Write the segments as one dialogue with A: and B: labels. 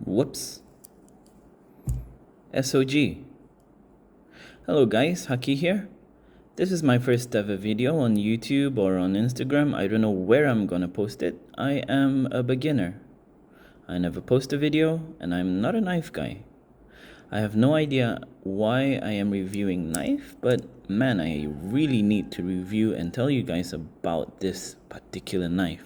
A: Whoops. SOG. Hello guys, Haki here. This is my first ever video on YouTube or on Instagram. I don't know where I'm gonna post it. I am a beginner. I never post a video and I'm not a knife guy. I have no idea why I am reviewing knife, but man, I really need to review and tell you guys about this particular knife.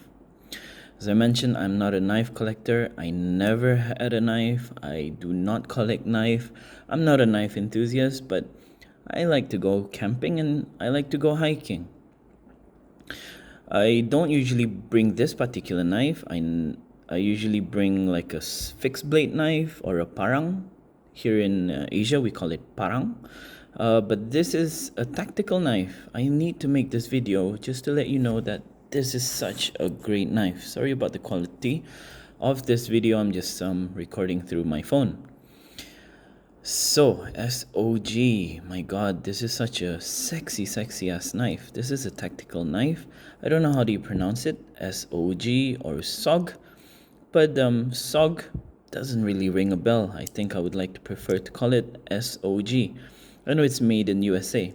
A: As I mentioned, I'm not a knife collector. I never had a knife. I do not collect knife. I'm not a knife enthusiast, but I like to go camping and I like to go hiking. I don't usually bring this particular knife. I usually bring like a fixed blade knife or a parang. Here in Asia, we call it parang. But this is a tactical knife. I need to make this video just to let you know that this is such a great knife. Sorry about the quality of this video. I'm just recording through my phone. So, SOG, my god, this is such a sexy ass knife. This is a tactical knife. I don't know how do you pronounce it, SOG or SOG, but SOG doesn't really ring a bell. I think I would like to prefer to call it SOG. I know it's made in USA.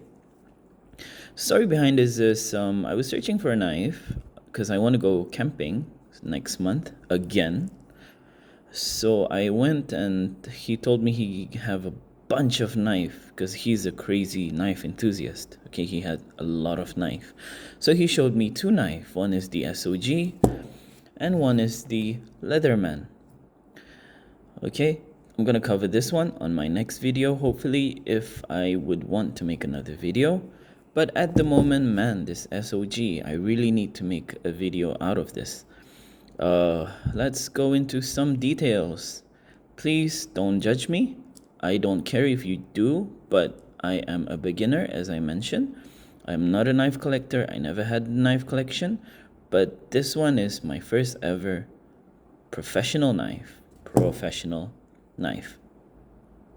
A: Story behind this is I was searching for a knife because I want to go camping next month again. So I went and he told me he have a bunch of knife because he's a crazy knife enthusiast. Okay, he had a lot of knife. So he showed me two knife. One is the SOG and one is the Leatherman. Okay, I'm gonna cover this one on my next video, hopefully, if I would want to make another video. But at the moment, man, this SOG, I really need to make a video out of this. Let's go into some details. Please don't judge me. I don't care if you do, but I am a beginner, as I mentioned. I'm not a knife collector. I never had a knife collection, but this one is my first ever professional knife.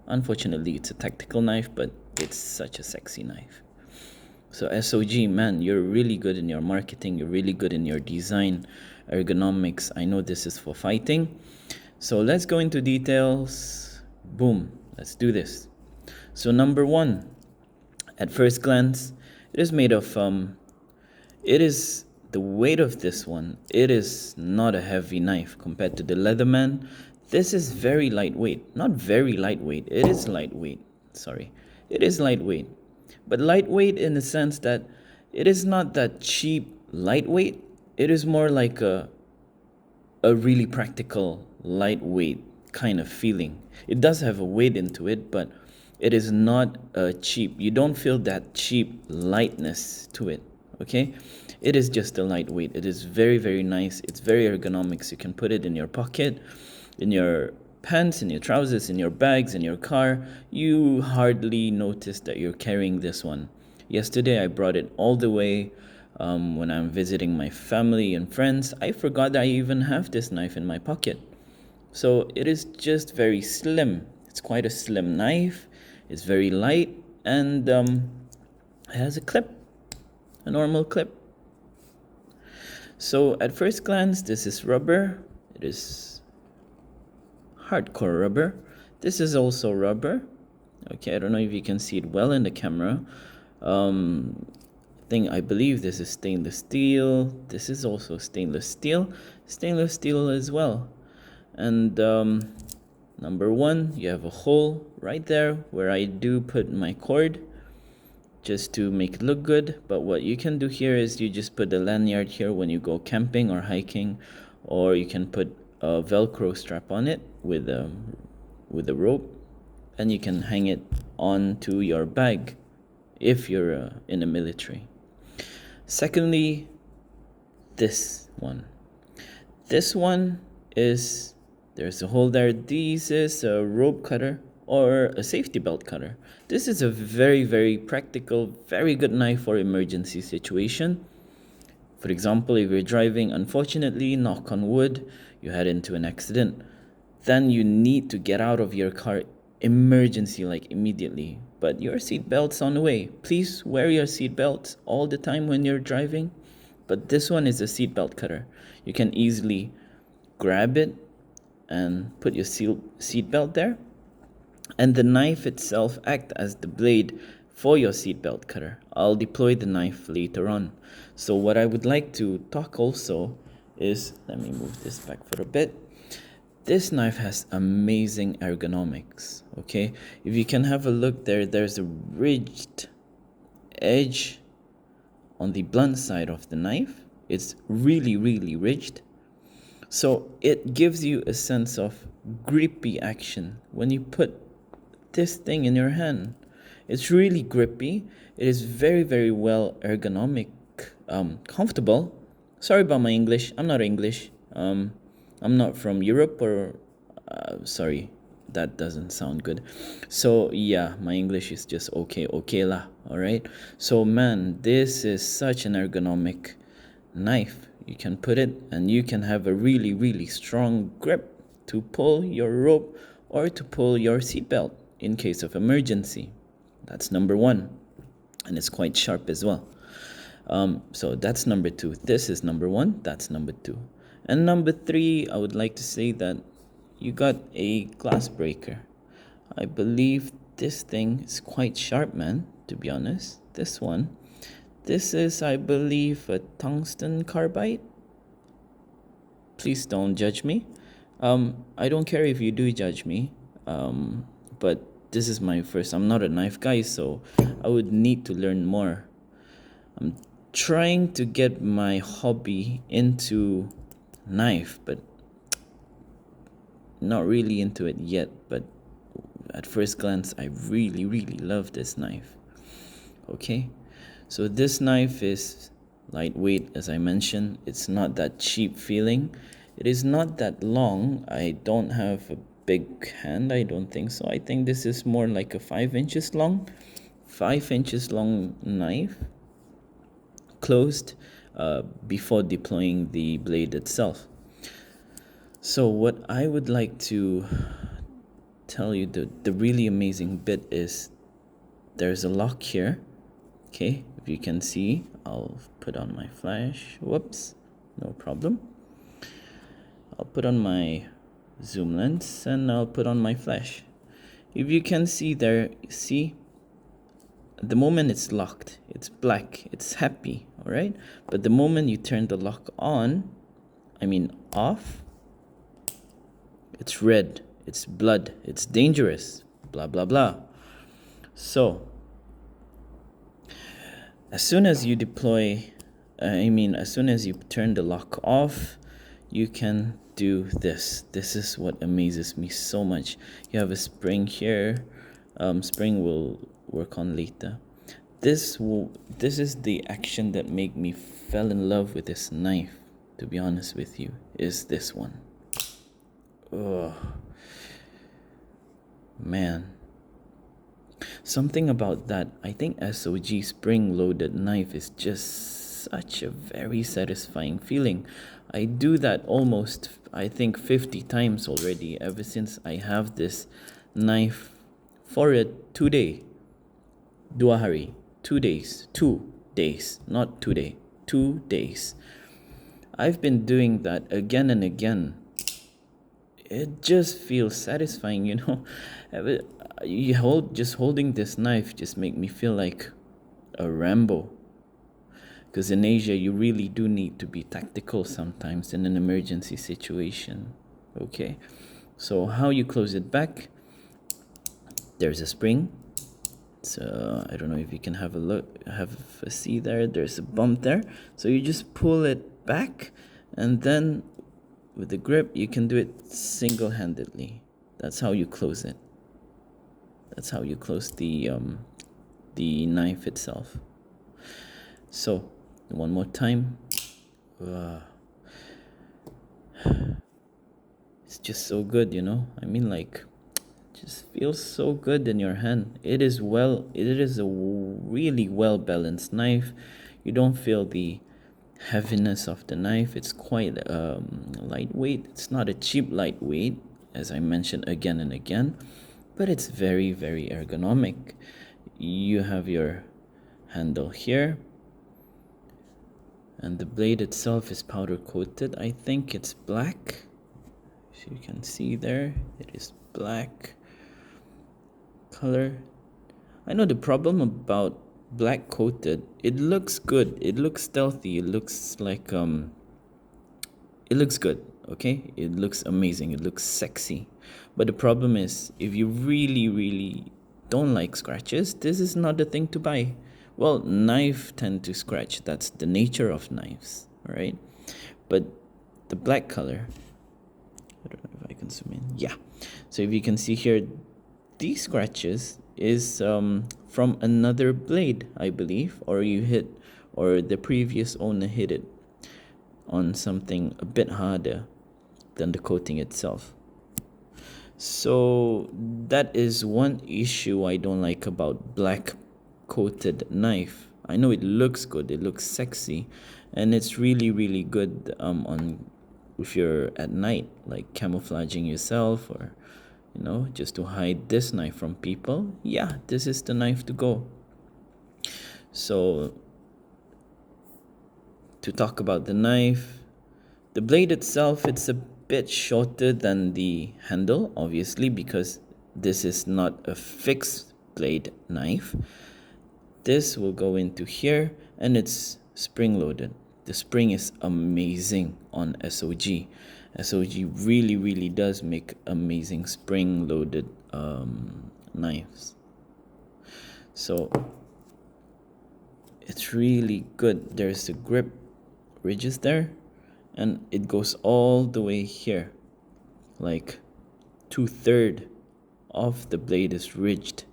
A: Unfortunately, it's a tactical knife, but it's such a sexy knife. So SOG, man, you're really good in your marketing. You're really good in your design, ergonomics. I know this is for fighting. So let's go into details. Boom, let's do this. So number one, at first glance, it is made of, the weight of this one, it is not a heavy knife compared to the Leatherman. This is very lightweight. Not very lightweight. It is lightweight. Sorry. It is lightweight. But lightweight in the sense that it is not that cheap lightweight. It is more like a really practical lightweight kind of feeling. It does have a weight into it, but it is not cheap. You don't feel that cheap lightness to it, okay? It is just a lightweight. It is very nice. It's very ergonomic. So you can put it in your pocket, in your pants, in your trousers, in your bags, in your car. You hardly notice that you're carrying this one. Yesterday I brought it all the way when I'm visiting my family and friends. I forgot that I even have this knife in my pocket. So it is just very slim. It's quite a slim knife. It's very light and it has a clip, a normal clip. So at first glance, this is rubber. It is hardcore rubber. This is also rubber. Okay, I don't know if you can see it well in the camera. I believe this is stainless steel. This is also stainless steel as well. And number one, you have a hole right there where I do put my cord just to make it look good. But what you can do here is you just put the lanyard here when you go camping or hiking, or you can put a Velcro strap on it with a rope, and you can hang it onto your bag if you're in the military. Secondly, this one is, there's a hole there. This is a rope cutter or a safety belt cutter. This is a very practical, very good knife for emergency situation. For example, if you're driving, unfortunately, knock on wood, you head into an accident, then you need to get out of your car emergency, like immediately. But your seatbelt's on the way. Please wear your seatbelt all the time when you're driving. But this one is a seatbelt cutter. You can easily grab it, and put your seat belt there, and the knife itself act as the blade for your seatbelt cutter. I'll deploy the knife later on. So what I would like to talk also is, let me move this back for a bit. This knife has amazing ergonomics, okay? If you can have a look there, there's a ridged edge on the blunt side of the knife. It's really, really ridged. So it gives you a sense of grippy action when you put this thing in your hand. It's really grippy. It is very, very well ergonomic, comfortable. Sorry about my English. I'm not English. I'm not from Europe, or sorry, that doesn't sound good. So yeah, my English is just okay lah. All right. So man, this is such an ergonomic knife. You can put it and you can have a really, really strong grip to pull your rope or to pull your seatbelt in case of emergency. That's number one, and it's quite sharp as well. So that's number two. This is number one. That's number two. And number three, I would like to say that you got a glass breaker. I believe this thing is quite sharp, man, to be honest. This one. This is, I believe, a tungsten carbide. Please don't judge me. I don't care if you do judge me. But this is my first. I'm not a knife guy, so I would need to learn more. I'm trying to get my hobby into knife, but not really into it yet. But at first glance, I really, really love this knife. Okay, so this knife is lightweight, as I mentioned. It's not that cheap feeling. It is not that long. I don't have a big hand, I don't think so. I think this is more like a 5 inches long knife, closed before deploying the blade itself. So what I would like to tell you, the really amazing bit is there's a lock here. Okay, if you can see, I'll put on my flash. Whoops, no problem. I'll put on my zoom lens and I'll put on my flash. If you can see there, see, at the moment it's locked, it's black, it's happy, all right? But the moment you turn the lock on, I mean off, it's red, it's blood, it's dangerous, blah, blah, blah. So, as soon as you deploy, as soon as you turn the lock off, you can do this. This is what amazes me so much. You have a spring here. Spring will work on later. This is the action that made me fell in love with this knife, to be honest with you, is this one. Oh man, something about that. I think SOG spring-loaded knife is just such a very satisfying feeling. I do that almost, I think, 50 times already ever since I have this knife for a 2 day. 2 days, not 2 day, 2 days. I've been doing that again and again. It just feels satisfying, you know. Just holding this knife just make me feel like a Rambo. Because in Asia, you really do need to be tactical sometimes in an emergency situation. Okay, so how you close it back? There's a spring. So I don't know if you can have a see there. There's a bump there. So you just pull it back, and then with the grip, you can do it single-handedly. That's how you close it. That's how you close the knife itself. So one more time. It's just so good, you know. I mean, like, just feels so good in your hand. It is a really well balanced knife. You don't feel the heaviness of the knife. It's quite lightweight. It's not a cheap lightweight, as I mentioned again and again, but it's very, very ergonomic. You have your handle here, and the blade itself is powder coated. I think it's black. So you can see there, it is black color. I know the problem about black coated, it looks good, it looks stealthy, it looks like it looks good, okay? It looks amazing, it looks sexy. But the problem is, if you really don't like scratches, this is not the thing to buy. Well, knives tend to scratch, that's the nature of knives, all right? But the black color, I don't know if I can zoom in. Yeah. So if you can see here, these scratches is from another blade, I believe, or the previous owner hit it on something a bit harder than the coating itself. So that is one issue I don't like about black coated knife. I know it looks good, it looks sexy, and it's really good on if you're at night, like camouflaging yourself, or just to hide this knife from people. Yeah, this is the knife to go. So to talk about the knife, the blade itself, it's a bit shorter than the handle, obviously, because this is not a fixed blade knife. This will go into here, and it's spring loaded. The spring is amazing on SOG. SOG really does make amazing spring loaded knives. So it's really good. There's the grip ridges there, and it goes all the way here, like 2/3 of the blade is ridged,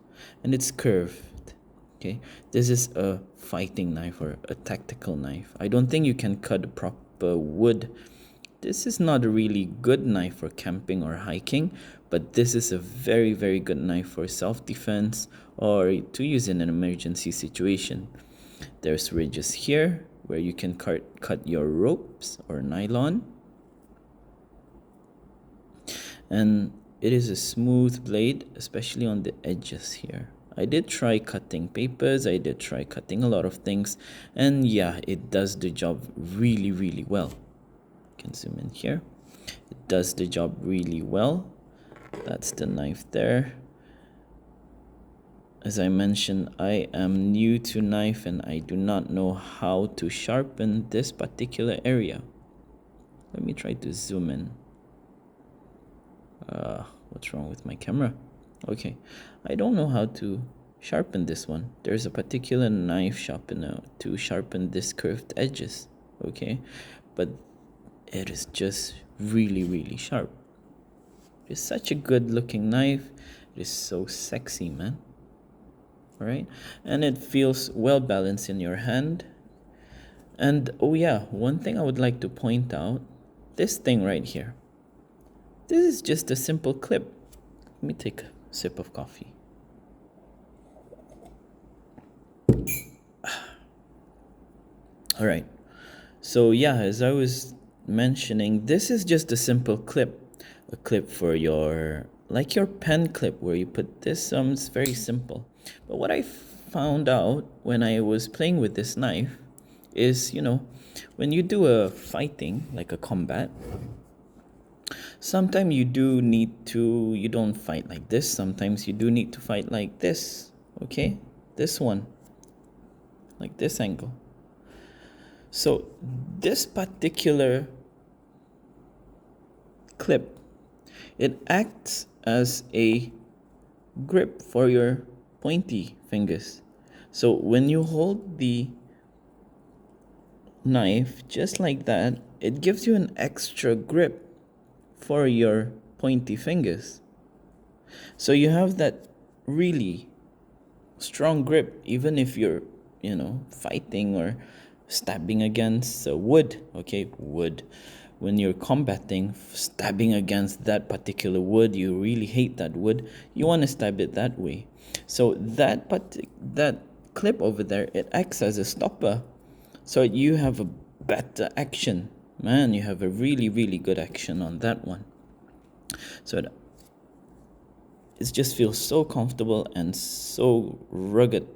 A: and it's curved. Okay, this is a fighting knife or a tactical knife. I don't think you can cut proper wood. This is not a really good knife for camping or hiking, but this is a very good knife for self-defense or to use in an emergency situation. There's ridges here where you can cut your ropes or nylon, and it is a smooth blade, especially on the edges here. I did try cutting papers, I did try cutting a lot of things, and yeah, it does the job really well. You can zoom in here. It does the job really well. That's the knife there. As I mentioned, I am new to knife and I do not know how to sharpen this particular area. Let me try to zoom in. What's wrong with my camera? Okay, I don't know how to sharpen this one. There's a particular knife sharpener to sharpen this curved edges, okay? But it is just really sharp. It's such a good looking knife. It is so sexy, man. All right, and it feels well balanced in your hand. And oh yeah, one thing I would like to point out, this thing right here. This is just a simple clip. Let me take a sip of coffee. All right, so yeah, as I was mentioning, this is just a simple clip, a clip for your pen clip where you put this. It's very simple. But what I found out when I was playing with this knife is, when you do a fighting, like a combat, sometimes you don't fight like this. Sometimes you do need to fight like this, okay? This one, like this angle. So this particular clip, it acts as a grip for your pointy fingers. So when you hold the knife just like that, it gives you an extra grip for your pointy fingers. So you have that really strong grip even if you're, fighting or stabbing against wood, okay? Wood. When you're combating, stabbing against that particular wood, you really hate that wood, you want to stab it that way. So that clip over there, it acts as a stopper. So you have a better action. Man, you have a really good action on that one. So it just feels so comfortable and so rugged.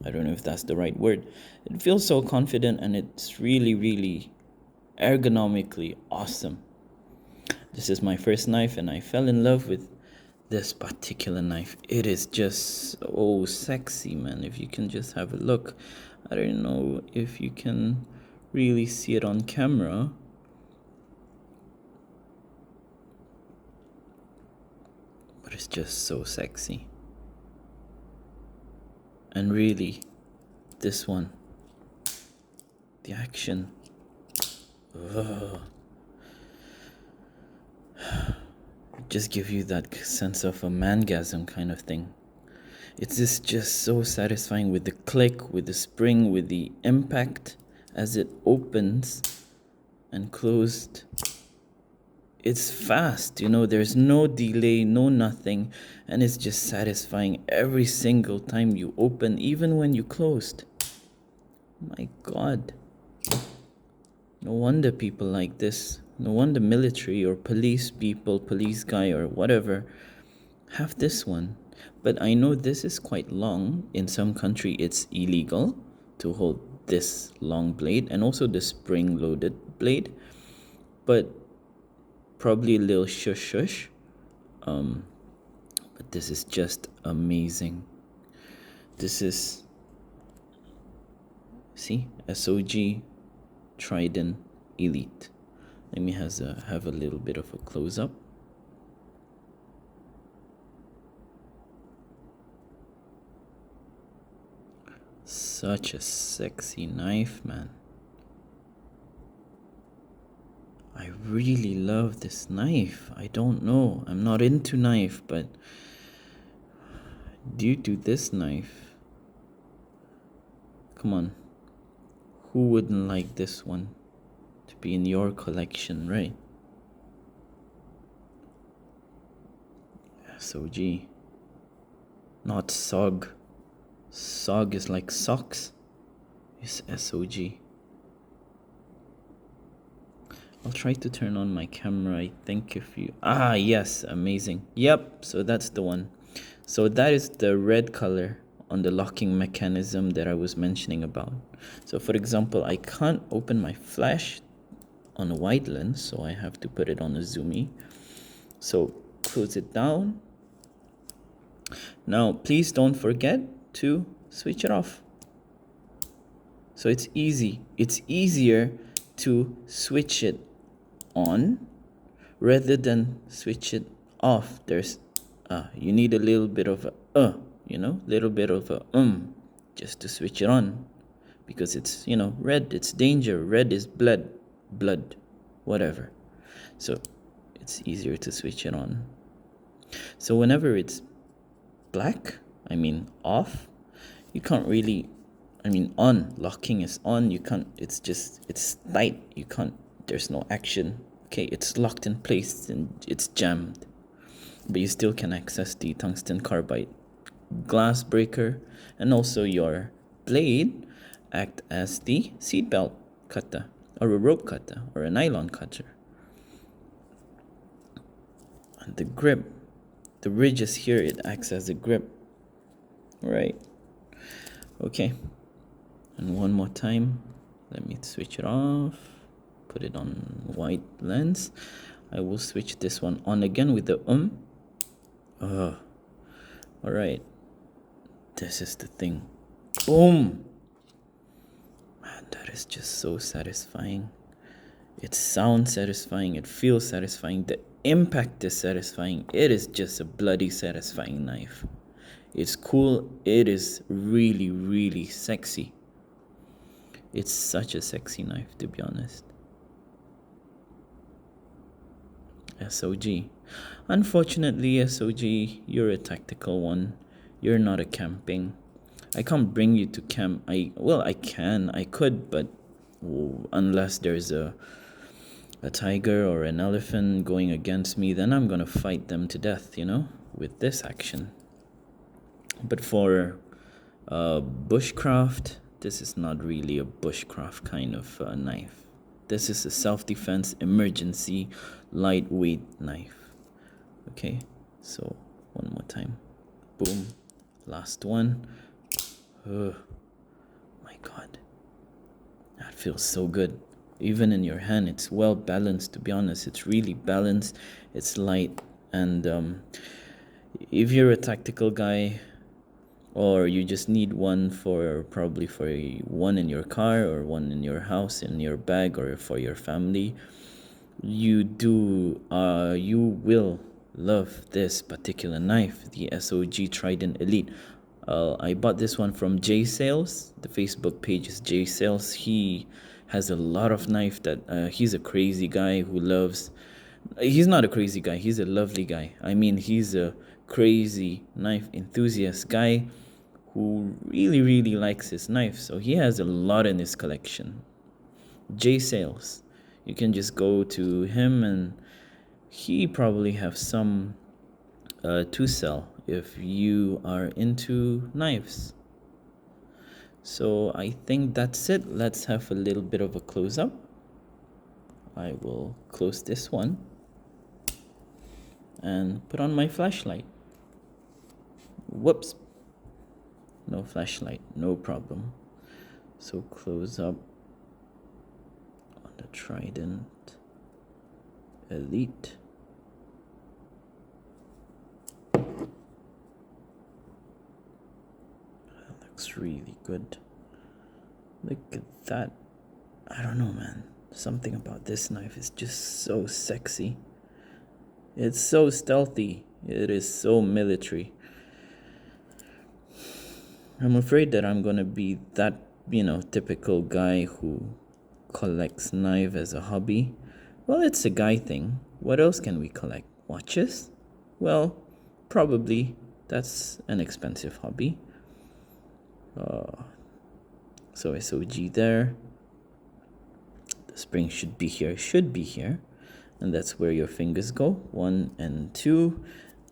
A: I don't know if that's the right word. It feels so confident and it's really ergonomically awesome. This is my first knife, and I fell in love with this particular knife. It is just so sexy, man. If you can just have a look. I don't know if you can really see it on camera. But it's just so sexy. And really, this one, the action. Ugh. Just give you that sense of a mangasm kind of thing. It's just so satisfying with the click, with the spring, with the impact as it opens and closed. It's fast, you know, there's no delay, no nothing, and it's just satisfying every single time you open, even when you closed. My God. No wonder people like this. No wonder military or police people, police guy or whatever, have this one. But I know this is quite long. In some country, it's illegal to hold this long blade, and also the spring-loaded blade. But probably a little shush. But this is just amazing. This is, see, SOG Trident Elite. Let me have a little bit of a close-up. Such a sexy knife, man. I really love this knife. I don't know. I'm not into knife, but due to this knife, come on. Who wouldn't like this one to be in your collection, right? SOG. Not SOG. SOG is like socks. It's SOG. I'll try to turn on my camera. I think if you... Ah, yes. Amazing. Yep. So that's the one. So that is the red color on the locking mechanism that I was mentioning about. So for example, I can't open my flash on a wide lens, so I have to put it on a zoomy. So close it down. Now, please don't forget to switch it off. So it's easy. It's easier to switch it on rather than switch it off. There's you need a little bit of a little bit of a just to switch it on, because it's, you know, red, it's danger, red is blood, whatever. So it's easier to switch it on. So whenever it's black, I mean off, you can't really, I mean on, locking is on, you can't, it's tight, you can't, there's no action. Okay, it's locked in place and it's jammed, but you still can access the tungsten carbide glass breaker, and also your blade act as the seatbelt cutter or a rope cutter or a nylon cutter. And the grip, the ridges here, it acts as a grip, right? Okay, and one more time, let me switch it off, put it on white lens. I will switch this one on again with the all right, this is the thing. Boom, man, that is just so satisfying. It sounds satisfying, it feels satisfying, the impact is satisfying. It is just a bloody satisfying knife. It's cool. It is really, really sexy. It's such a sexy knife, to be honest. SOG. Unfortunately, SOG, you're a tactical one. You're not a camping. I can't bring you to camp. I could, but unless there's a tiger or an elephant going against me, then I'm gonna fight them to death, you know, with this action. But for bushcraft, this is not really a bushcraft kind of knife. This is a self-defense emergency lightweight knife. Okay, so one more time. Boom. Last one. Oh my God. That feels so good. even in your hand. It's well balanced, to be honest. It's really balanced, it's light, and if you're a tactical guy, or you just need one for probably for one in your car or one in your house, in your bag, or for your family, you will love this particular knife, the SOG Trident Elite. I bought this one from J Sales. The Facebook page is J Sales. He has a lot of knife that he's a crazy guy who loves. He's not a crazy guy. He's a lovely guy. I mean, he's a crazy knife enthusiast guy who really, really likes his knife. So he has a lot in his collection. J Sales. You can just go to him and he probably have some to sell if you are into knives. So I think that's it. Let's have a little bit of a close-up. I will close this one and put on my flashlight. Whoops. No flashlight, no problem. So close up on the Trident Elite. That looks really good. Look at that. I don't know, man. Something about this knife is just so sexy. It's so stealthy. It is so military. I'm afraid that I'm gonna be that, typical guy who collects knife as a hobby. Well, it's a guy thing. What else can we collect? Watches? Well, probably that's an expensive hobby. So SOG there. The spring should be here. And that's where your fingers go. 1 and 2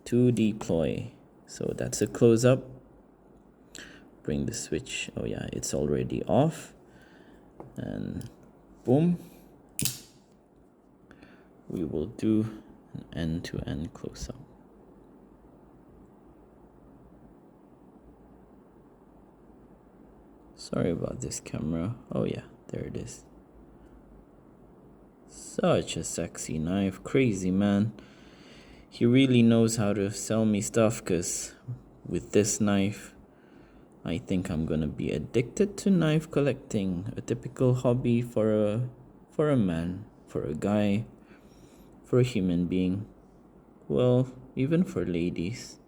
A: to deploy. So that's a close up. Bring the switch. Oh yeah, it's already off. And boom. We will do an end-to-end close up. Sorry about this camera. Oh yeah, there it is. Such a sexy knife. Crazy, man. He really knows how to sell me stuff, because with this knife, I think I'm gonna be addicted to knife collecting. A typical hobby for a man, for a guy, for a human being. Well, even for ladies.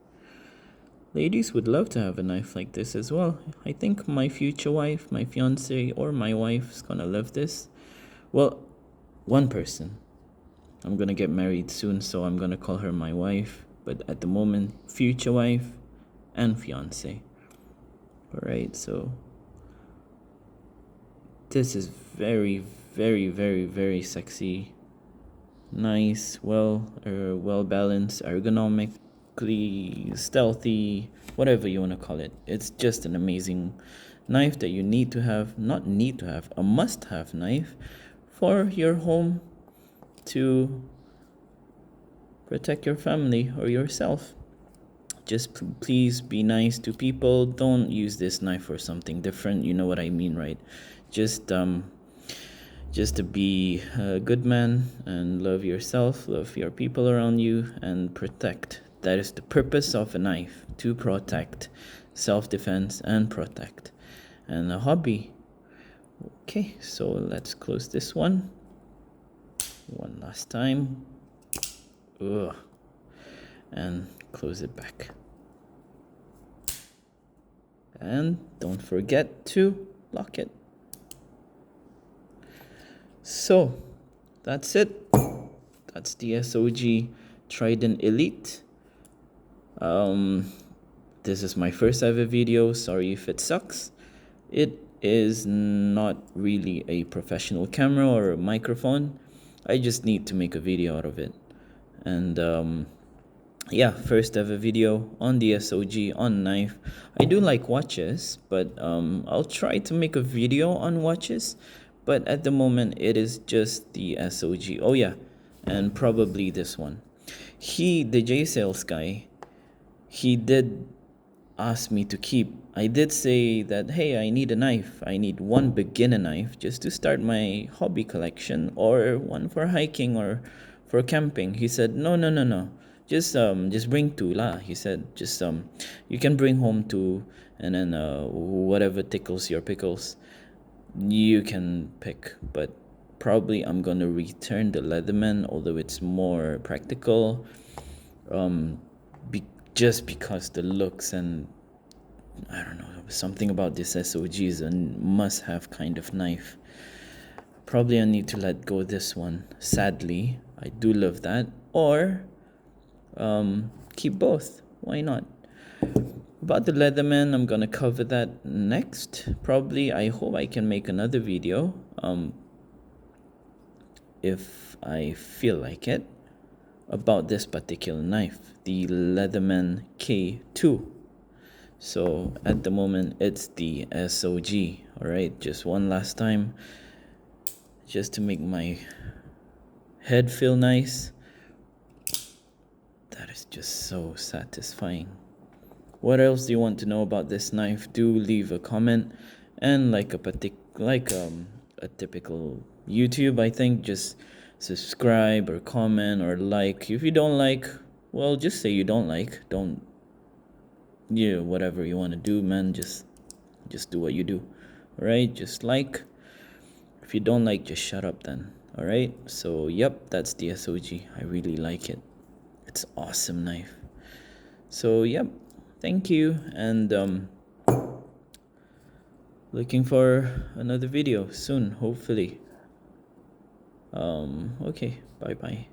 A: Ladies would love to have a knife like this as well. I think my future wife, my fiance, or my wife is gonna love this. Well, one person. I'm gonna get married soon, so I'm gonna call her my wife. But at the moment, future wife and fiance. Alright, so this is very, very, very, very sexy. Nice, well balanced, ergonomically stealthy, whatever you want to call it. It's just an amazing knife that you need to have, a must-have knife for your home to protect your family or yourself. Just please be nice to people. Don't use this knife for something different. You know what I mean, right? Just to be a good man and love yourself, love your people around you, and protect. That is the purpose of a knife, to protect. Self-defense and protect. And a hobby. Okay, so let's close this one. One last time. Ugh. And close it back. And don't forget to lock it. So that's it. That's the SOG Trident Elite. This is my first ever video. Sorry if it sucks. It is not really a professional camera or a microphone. I just need to make a video out of it. And yeah, first ever video on the SOG on knife. I do like watches, but I'll try to make a video on watches. But at the moment, it is just the SOG. Oh yeah, and probably this one. The J Sales guy, he did asked me to keep, I did say that, hey, I need a knife. I need one beginner knife just to start my hobby collection, or one for hiking or for camping. He said, no, no, no, no. Just bring two lah. He said, just you can bring home two, and then whatever tickles your pickles, you can pick. But probably I'm gonna return the Leatherman, although it's more practical. Just because the looks, and I don't know, something about this SOG is a must-have kind of knife. Probably I need to let go this one. Sadly, I do love that. Or keep both. Why not? About the Leatherman, I'm gonna cover that next. Probably, I hope I can make another video if I feel like it, about this particular knife, the Leatherman K2. So at the moment it's the SOG. Alright, just one last time, just to make my head feel nice. That is just so satisfying. What else do you want to know about this knife? Do leave a comment, and like a typical YouTube, I think, just subscribe or comment or like. If you don't like, well, just say you don't like. Don't, yeah, whatever you want to do, man, just do what you do. All right, just like. If you don't like, just shut up then. All right, so yep, that's the SOG. I really like it. It's an awesome knife. So yep, thank you, and looking for another video soon, hopefully. Okay, bye bye.